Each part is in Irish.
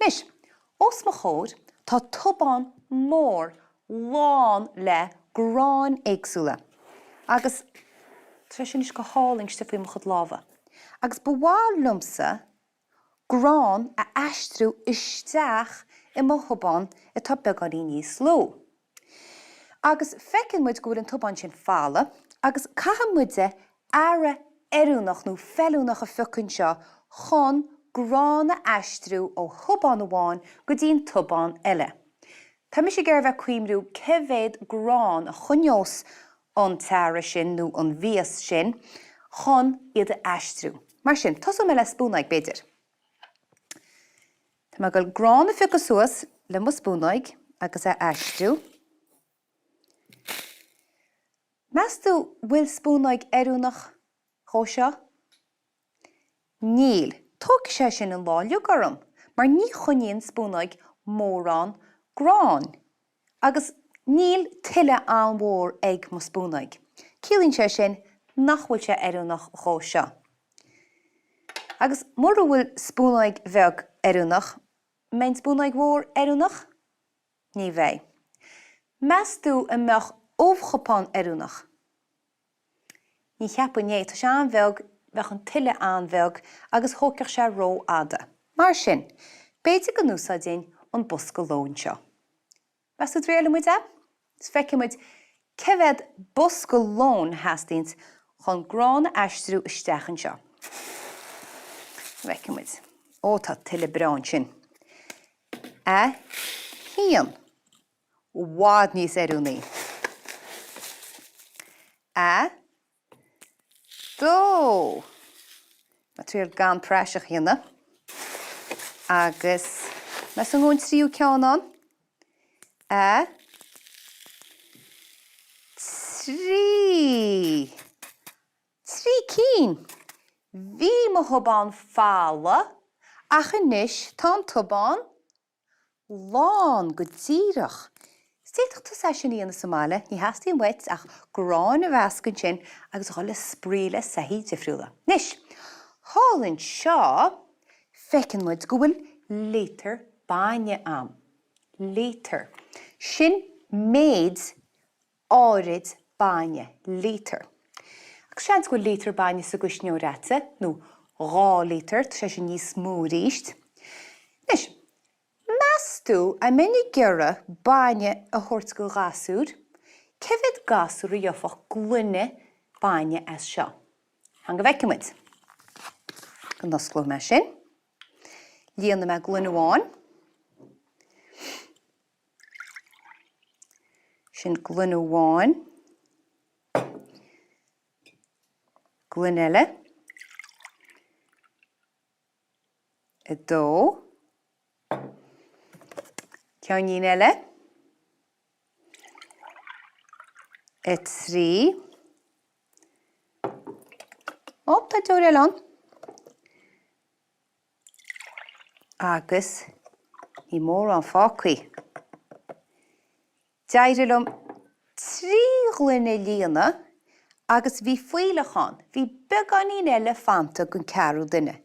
Nis, os mo chód, tá tubán mór lán le grán éagsúla. Agus, tre sin is go háling sta fwy mo chod láfa. Agus bwál lumsa, grán a astrú isteach I mo tubán I tá beganí níos ló. Agus fecin muid gwyr an tubán sin fála, agus caha muide ara erúnach nó felúnach a ficin seo chun grán a astrú ó tubán amháin go dtíon tubán eile. Tá mi sé gur bheith cuimrú cevéad grán a chunneos an tara sin nó an vías sin chun iad a astrú. Mar sin, tosa me le spúnaig beidir. Tá me goil grán a ficus suas le mo spúnaig agus a astrú. Meastú bhfuil spúnaig erúnach chó seo? Níl, tóg sé sin an láliú gorum, mar ní chuníonn spúnaig mórán grán. Agus níl tuile an mhór ag mo spúnaig. Cílíonn sé sin nachhfuil sé erúnach chó seo. Agus mór bhfuil spúnaig bheag erúnach, mein spúnaig mhór erúnach? Ní bheith. Meastú a meach óbhchapán erúnach. Ní cheapan é, tá sé an bheag bheach an tuile an bheag agus thóceach sé ró ada. Mar sin, beidir go núsáidín an bosca lón seo. Meastú dréile muid e? Is feice muid cevéad bosca lón heastíns chun grán a astrú isteachan seo. Feice muid. Ó tá tuile brán sin. Haon. Wad níos erúnaí. Dó. Ma tríal gan preisach hína. Agus, mes an gún tríú ceanán. Trí. Trí cín. Bhí mo thubán fála, ach inis tá tubán lán go díreach. Steach tá sé sin íana Somália, ní hastíon wet ach grán a bhascan sin agus thola spríle sahí difriúla. Nis, hálann seo fecin muid go bhfuil létar baine am. Létar. Sin méid árid baine. Létar. Agus seans go létar baine sa gusneó rate, nó rá létar, tá sé sin níos mó ríist. Nis, Meastú a minic gura baine a thuirt go gasúr, cevid gasúr a dheofach glunne baine as seo. Hanga bheice muid. Go nosgló me sin. Líana me glunne bháin. Sin glunne bháin. Glunne eile. I dó. Ceannín eile. I trí. Ó, tá dúir eile an. Agus ní mór an fácaí. Deirilm trí glunne líana agus bhí fuilachán, bhí beganín elefanta gon cearú duine.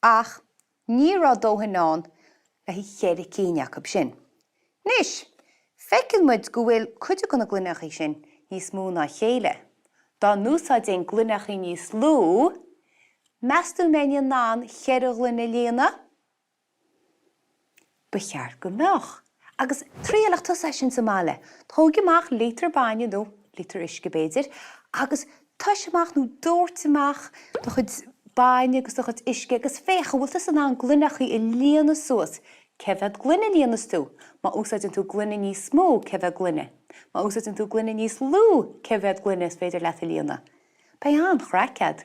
Ach, ní rá dóhanán le hí chéad cíneach ab sin. Nis, fecin muid go bhfuil cuide gona gluineachí sin níos mó ná chéile. Dá núsáidín gluineachí níos lú, meastú méine nán chéad glunne líana? Becheart go meach. Agus tríalach tá sin Somália. Tógiach létar baine nó létar isce béidir, agus tá semach nó dúirtamach do chud baine agus do chud isce agus fécha bhfuil tas an glunneachí I líana suas. Cevad glunne líanas tú, má úsáidin tú glunne níos smó cevad glunne. Má úsáidin tú glunne níos lú cevad glunne is féidir leatha líana. Ba an chracead